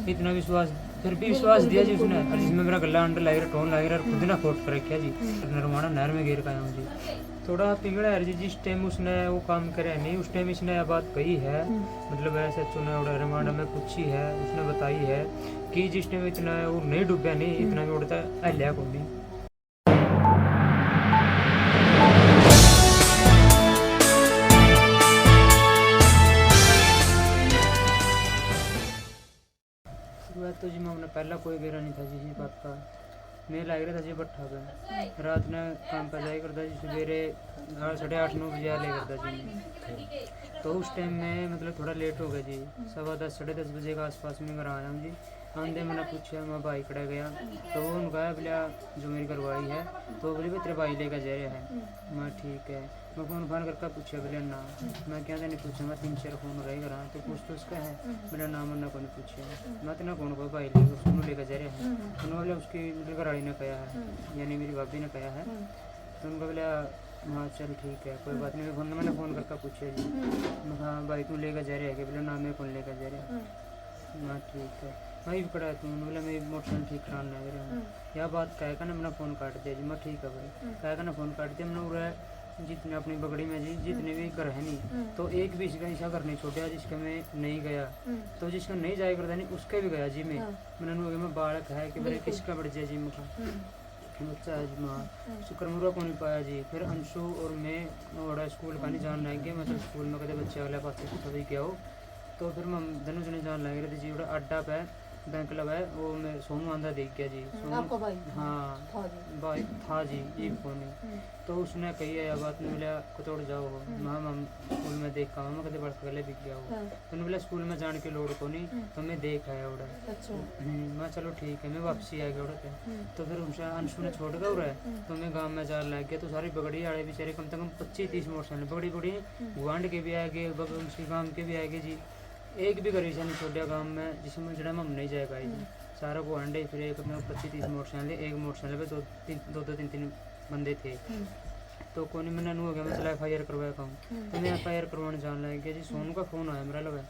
इतना विश्वास, फिर भी विश्वास दिया जी उसने, और जिसमें मेरा गला अंडर लग रहा, टोन लग रहा, खुद ना खोट कर रखा जी। नरवाना नहर में गिर पाया हूँ जी। थोड़ा पिघला है जी, जिस टाइम उसने वो काम करे नहीं उस टाइम इसने यह बात कही है, मतलब ऐसे चुना उड़ा रमाना में पूछी है, उसने बताई है कि जिस टाइम इतना वो नहीं डूबा नहीं, इतना भी उड़ता हल्या को नहीं। शुरुआत तो जी मैं पहला कोई बेरा नहीं था जी बात का, मैं लग रहा था जी भट्ठा पे, रात ने काम पर जाया करता जी, सवेरे 8:30-9 बजे ले करता जी। तो उस टाइम में मतलब थोड़ा लेट हो गया जी, 10:15 10:30 बजे के आसपास में घर आया हूँ जी। आंधे मैंने पूछा, मैं भाई खड़ा गया तो वो उनका बोलिया जो मेरी घरवाली है, तो बोली भाई तेरे भाई लेकर जा रहा है। मैं ठीक है, मैं फ़ोन फान करके पूछा, बोले ना, मैं क्या नहीं पूछा, मैं 3-4 फ़ोन रह करा तो कुछ तो उसका है, मेरा नाम और ना कौन पूछा, मैं तो ना कौन को भाई लेकर उसको लेकर जा रहा है। उन्होंने बोला उसकी मतलब घरवाली ने कहा है, यानी मेरी भाभी ने कहा है। तो उनको बोला हाँ चल ठीक है कोई बात नहीं, मैंने फ़ोन करके पूछा जी, मैं हाँ भाई तू लेकर जा रहा है कि, बोले ना मैं कौन लेकर जा रहा है। हाँ ठीक है, भाई पड़ा है तू, बोला मैं मोटरसाइकिल ठीक कराना है रहा हूँ। यह बात कह कर ना मैंने फ़ोन काट दिया जी। मैं ठीक है भाई कह कर ना फ़ोन काट दिया। मैंने पूरा जितने अपनी बगड़ी में जी जितने भी घर है नहीं, तो एक भी इसका ऐसा घर नहीं छोड़ा जिसका मैं नहीं गया, तो जिसका नहीं जाया करता नहीं उसके भी गया जी। मैंने मैं बालक है कि मेरे किसका बढ़ जाए जी, मुखा बच्चा है जी। माँ शुक्र मुरा को नहीं पाया जी। फिर अंशु और मैं और स्कूल का नहीं जान रहेंगे, मतलब स्कूल में कदे बच्चे वाले पास सभी क्या हो, तो फिर मैं दोनों जने जान लग रहे थे जी। उड़ा अड्डा पे बैंक लगा है वो, मैं सोनू आंधा देख गया जी। आपका भाई? हाँ था जी। भाई था जी, ये फोन तो उसने कही है बात में, बोला कुतोड़ जाओ हो, मैं स्कूल में देख का मैं कदे बढ़ गले बिक गया हो, तो बोला स्कूल में जाने की लोड़ को नहीं, तो मैं देख आया उड़ा। अच्छा। मैं चलो ठीक है, मैं वापसी आ गया उड़ा। तो फिर उनसे अंशु ने छोड़ गया उड़ा, तो मैं गाँव में जाने लग गया। तो सारी बगड़ी वाले बेचारे कम से कम 25-30 मोटरसाइकिल बगड़ी बड़ी गुआंढ के भी आ गए, उसके गाँव के भी आ गए जी। एक भी गरीब से नहीं छोड़ा गाँव में जिसमें जड़ा हम नहीं जाएगा जी। सारा को अंडे फिर एक अपने 25-30 मोटरसाइकिल, एक मोटरसाइकिल पे 2-3 बंदे थे। तो कोई नहीं मैंने हो गया, मैं चला FIR करवाया कहूँ, तो मैं FIR करवाने जाने लग गया जी। सोनू का फ़ोन आया मेरा लगा,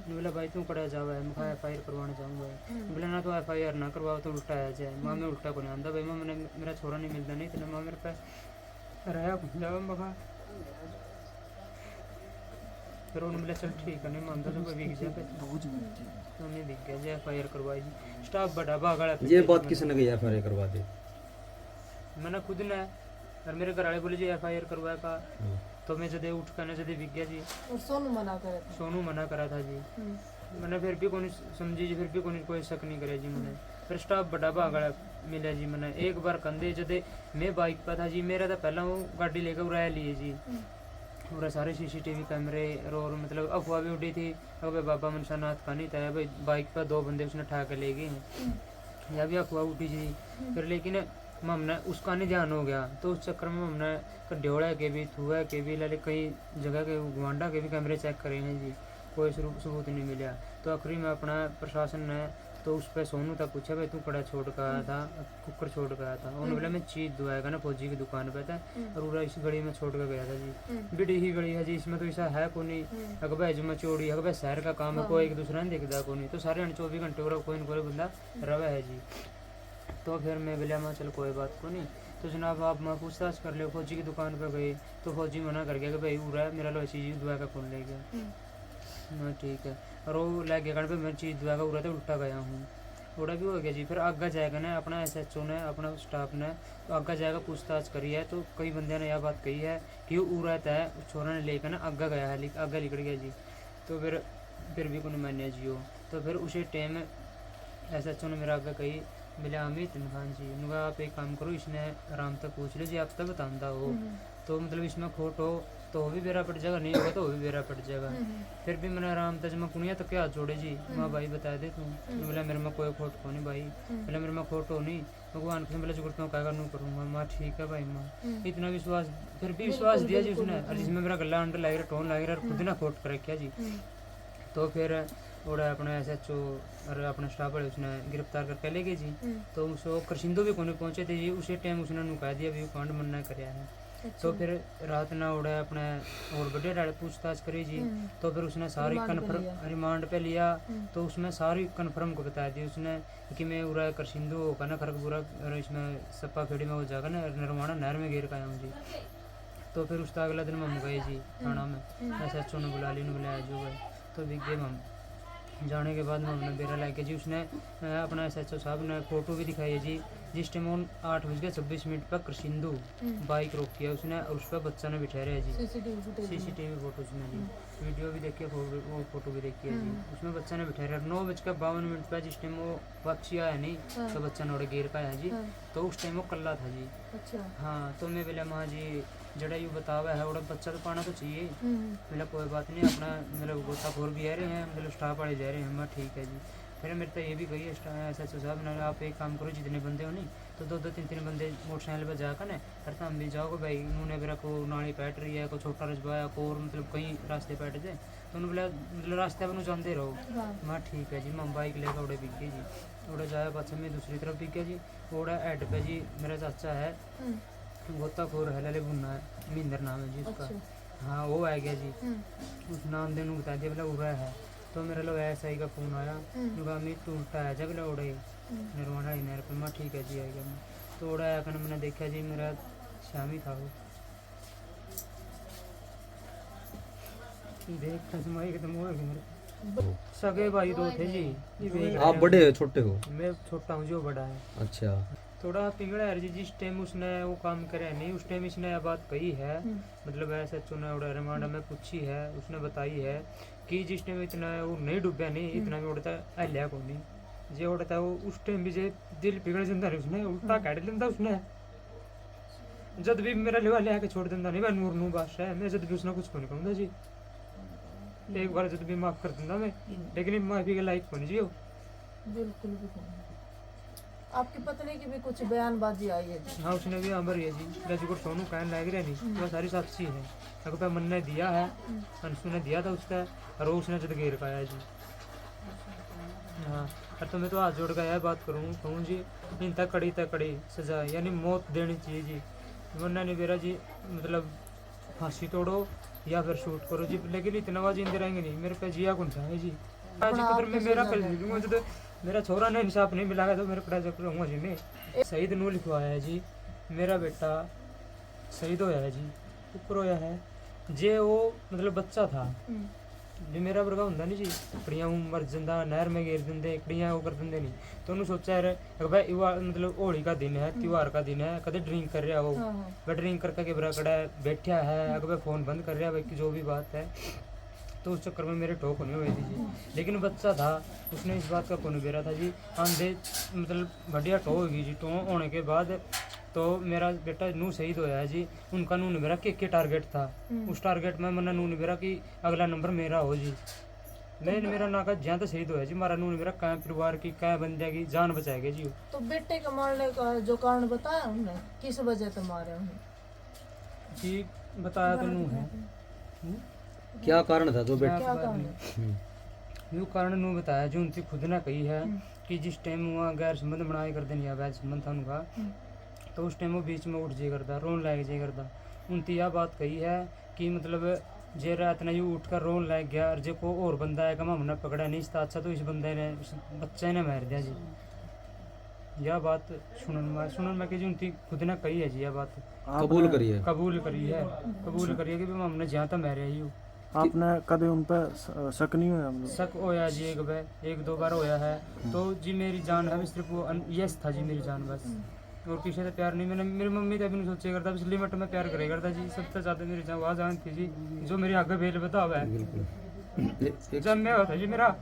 बोला भाई तू कड़ा जावा है, मैं FIR करवाने जाऊँगा। बोला ना तो FIR ना करवाओ तो उल्टा आ जाए। माँ मैं उल्टा को नहीं आंदा भाई, माँ मैंने मेरा छोरा नहीं मिलता नहीं, तो माँ मेरे पे रहा जावा मखा। फिर उन्होंने बोला चल ठीक है, नहीं मानता तो कोई बिक जाए, तो नहीं दिख गया जी। FIR करवाई जी, स्टाफ बड़ा भागा। ये बात किसने कही FIR करवा दे? मैंने खुद ने, और मेरे घर वाले बोले जी FIR करवाया का, तो मैं जदे उठ कर जदे बिक गया जी। और सोनू मना करे था? सोनू मना करा था जी। मैंने फिर भी कोई समझी जी, फिर भी कोई शक नहीं करे जी। मैंने फिर स्टाफ बड़ा भागा मिला जी। मैंने एक बार कंधे जदे मैं बाइक पर था जी, मेरा तो पहला वो गाड़ी लेकर उड़ाया लिए जी। पूरा सारे CCTV कैमरे और मतलब अफवाह भी उड़ी थी, अब बाबा मनसा नाथ का नहीं था भाई, बाइक पर 2 बंदे उसने ठा कर ले गए हैं, यह भी अफवाह उठी जी। फिर लेकिन हमने उसका नहीं ध्यान हो गया, तो उस चक्कर में हमने ढ्योड़ा के भी थुआ के भी लाले कई जगह के गुआंडा के भी कैमरे चेक करे हैं जी, कोई सबूत नहीं मिला। तो आखिरी में अपना प्रशासन ने तो उस पर सोनू तक पूछा भाई तू कड़ा छोड़ कर आया था, कुकर छोड़ कर आया था। उन्होंने बोला मैं चीज़ दुआएगा ना फौजी की दुकान पे था, और पूरा इस गली में छोड़ कर गया था जी। बिड़ी ही गली है जी, इसमें तो ऐसा है को नहीं, अगर भाई जुम्मा चोरी अगर भाई शहर का काम है, कोई एक दूसरा नहीं देखता को नहीं, तो सारे 24 घंटे कोई ना कोई बंदा रवा है जी। तो फिर मैं बोला मैं चल कोई बात को नहीं, तो जनाब आप मैं पूछताछ कर लो। फौजी की दुकान पर गए तो फौजी मना कर गया कि भाई उड़ा मेरा लो चीज़ दुआ का कौन ले गया। हाँ ठीक है, और वो ले गया कारण पे मैं चीज़ दुआ का उड़ा तो उल्टा गया हूँ, उड़ा भी हो गया जी। फिर आगे जाएगा ना अपना SHO ने अपना स्टाफ ने, तो आगे जाएगा पूछताछ करी है, तो कई बंदे ने यह बात कही है कि वो उड़ा है उस छोरा ने लेकर ना आगे गया है, आगे निकल गया जी। तो फिर भी कोई मान्या जी हो। तो फिर उसी टाइम SHO ने मेरा आगे कही, बोले अमित खान जी, उनका आप एक काम करो, इसने आराम तक पूछ लो जी, आप तब बताता हो, तो मतलब इसमें खोट हो तो वो भी बेरा पड़ जाएगा, नहीं होगा तो वो भी बेरा पड़ जाएगा। फिर भी मैंने आराम तक मैं कुनिया तक क्या जोड़े जी, माँ भाई बता दे तू, बोला मेरे में कोई खोट को नहीं भाई, बोला मेरे में खोट हो नहीं, भगवान को बोले जो करता हूँ क्या करूँ करूँगा। माँ ठीक है भाई, माँ इतना विश्वास, फिर भी विश्वास दिया जी उसने, और जिसमें मेरा गला अंडर लग रहा, टोन लग रहा, और खुद ना खोट कर रखा जी। तो फिर उड़ा अपना SHO और अपना स्टाफ वाले उसने गिरफ्तार करके ले गए जी। तो उसको करसिंदो भी कोने पहुंचे थे जी, उसी टाइम उसने नुका दिया भी कांड मन्ना कराया है। तो फिर रात ना उड़ा अपने और बड़े डाले पूछताछ करी जी। तो फिर उसने सारी कन्फर्म रिमांड पे लिया। तो उसमें सारी कन्फर्म को बता दी उसने कि मैं उरा कर सिंधु होगा ना खरगपुरा और इसमें सप्पा खेड़ी में हो जाएगा ना नरवाना नहर में गिर का आया हूँ जी। तो फिर उसका अगला दिन हम गए जी थाना में, SHO ने बुलाया जो गए। तो भी गए हम, जाने के बाद में हमने बेरा लाके जी उसने अपना SHO साहब ने फ़ोटो भी दिखाई है जी। जिस टाइम उन 8:26 पर कृषिंदु बाइक रोकी है उसने और उस पर बच्चा ने बिठा रहे जी। CCTV फोटो उसने जी, वीडियो भी देखी है वो फोटो भी देखी है जी। उसमें बच्चा ने बिठा रहा 9:52 पर जिस टाइम वो वापसी आया नहीं तो बच्चा नोड़े गिर का है जी। तो उस टाइम वो कल्ला था जी। हाँ तो मैं बोला माँ जी जड़ा यू बतावा है वो बच्चा तो पाना तो चाहिए। मतलब कोई बात नहीं अपना मतलब गोताखोर भी आ रहे हैं मतलब स्टाफ वाले जा रहे हैं। मैं ठीक है जी। फिर मेरे तो ये भी कही है SHO साहब ने आप एक काम करो जितने बंदे हो नहीं तो 2-2 3-3 बंदे मोटरसाइकिल पर जाकर ना हर हम भी जाओगे भाई उन्होंने मेरा को नाली पैट रही है को छोटा रजबा है को और मतलब कई रास्ते पैट थे तो उन्होंने बोला मतलब रास्ते पर जानते रहो। मैं ठीक है जी मैं बाइक लेकर उड़े बिके जी उड़े जाया पाछे में दूसरी तरफ बिके जी। उड़ा हेड पे जी मेरा चाचा है गोताखोर है लले बुन्ना है महेंद्र नाम है जी उसका। हाँ वो आ गया जी उस नाम देने बता दिया बोला उड़ा है। तो मेरा लो SI का फ़ोन आया जो मैं तू उल्टा है जब बोला उड़े नरवाना ही नहर पर। मैं ठीक है जी आएगा मैं तो उड़ा आया कर मैंने देखा जी मेरा शामी था वो देख खसमाई एकदम हो गया मेरे सगे भाई दो थे जी। आप बड़े हो छोटे हो? मैं छोटा हूँ जो बड़ा है। अच्छा थोड़ा पिघड़ा है जी जिस टाइम उसने वो काम करे नहीं उस टाइम इसने यह बात कही है मतलब SHO ने उड़ा रिमांड में पूछी है उसने बताई है कि जिस टाइम इतना वो नहीं डूबा नहीं इतना भी उड़ता हलिया को नहीं जे उड़ता वो उस टाइम भी जे दिल पिघड़ जाता है उसने उल्टा काट लेता उसने जब भी मेरा लेवा ले आके छोड़ देता नहीं मैं नूर नू बादशाह है मैं जब भी उसने कुछ को नहीं कहूँगा जी। एक बार जब भी माफ कर दूंगा मैं लेकिन माफी के लायक होनी चाहिए बिल्कुल भी नहीं। आपकी पत्नी की भी कुछ बयानबाजी आई है जी? हाँ उसने भी अमर है जी रजगुड़ सोनू कहने लग रहे नहीं वो सारी साक्षी है अगर पे मन ने दिया है अंशु ने दिया था उसका और वो उसने जद घेर पाया जी। हाँ और तो मैं तो हाथ जोड़ कर यह बात कहूँ जी इन तक कड़ी सजा यानी मौत देनी चाहिए जी वरना नहीं बेरा जी मतलब फांसी तोड़ो या फिर शूट करो जी लेकिन इतना बार जिंदे रहेंगे नहीं मेरे पे जिया कौन सा है जी। आज तो फिर मैं मेरा कर लूँगा जो मेरा छोरा ने इंसाफ नहीं मिला तो मेरे पढ़ाई करूँगा जी मैं शहीद नू लिखवाया है जी। मेरा बेटा शहीद होया है जी ऊपर होया है जे वो मतलब बच्चा था जो मेरा वर्गा होंगे नहीं जी कड़ियाँ मर जाता नहर में घेर देंगे कड़ियाँ वो कर देंगे नहीं तो उन्होंने सोचा है भाई मतलब होली का दिन है त्यौहार का दिन है कदे ड्रिंक कर रहा हो वह ड्रिंक करके बड़ा कड़ा बैठा है अगर वह फ़ोन बंद कर रहा है भाई जो भी बात है तो उस चक्कर में मेरे ठोक होनी हुई थी जी। लेकिन बच्चा था उसने इस बात का कौन बेरा था जी आंधे मतलब बढ़िया टो होगी जी टो होने के बाद तो मेरा बेटा नू शहीद होया है जी। उनका नू मेरा के टारगेट था उस टारगेट में मैंने नू मेरा कि अगला नंबर मेरा हो जी। मैं मेरा ना का जहाँ तो शहीद होया जी मारा नू मेरा क्या परिवार की क्या बंदे की जान बचाएगा जी। तो बेटे के मारने का जो कारण बताया उन्होंने किस वजह से मारे उन्हें जी बताया तो नू है क्या कारण था तो बेटा? क्या कारण यू कारण नू बताया जो उनकी खुद ने कही है कि जिस टाइम वहाँ गैर संबंध बनाए करते नहीं अवैध संबंध था उनका तो उस टाइम वो बीच में उठ जे करता रोन लाग जे करता उनकी यह बात कही है कि मतलब जे रात ने यू उठ कर रोन लाग गया और जे को और बंदा है कम हमने पकड़ा नहीं था अच्छा तो इस बंदे ने उस बच्चे ने मार दिया जी। यह बात सुनन में कि जी उनकी खुद ने कही है जी यह बात कबूल करिए कि हमने जहाँ तक मारे ही आपने कभी उन पर शक नहीं हुआ? मतलब शक होया जी एक दो बार होया है तो जी मेरी जान है सिर्फ वो यस था जी मेरी जान बस और किसी से प्यार नहीं। मैंने मेरी मम्मी तो अभी नहीं सोचे करता बस लिमिट में प्यार करे करता जी सबसे ज़्यादा मेरी जान वहाँ जान थी जी जो मेरी आगे भेल बतावा है जब मैं होता जी मेरा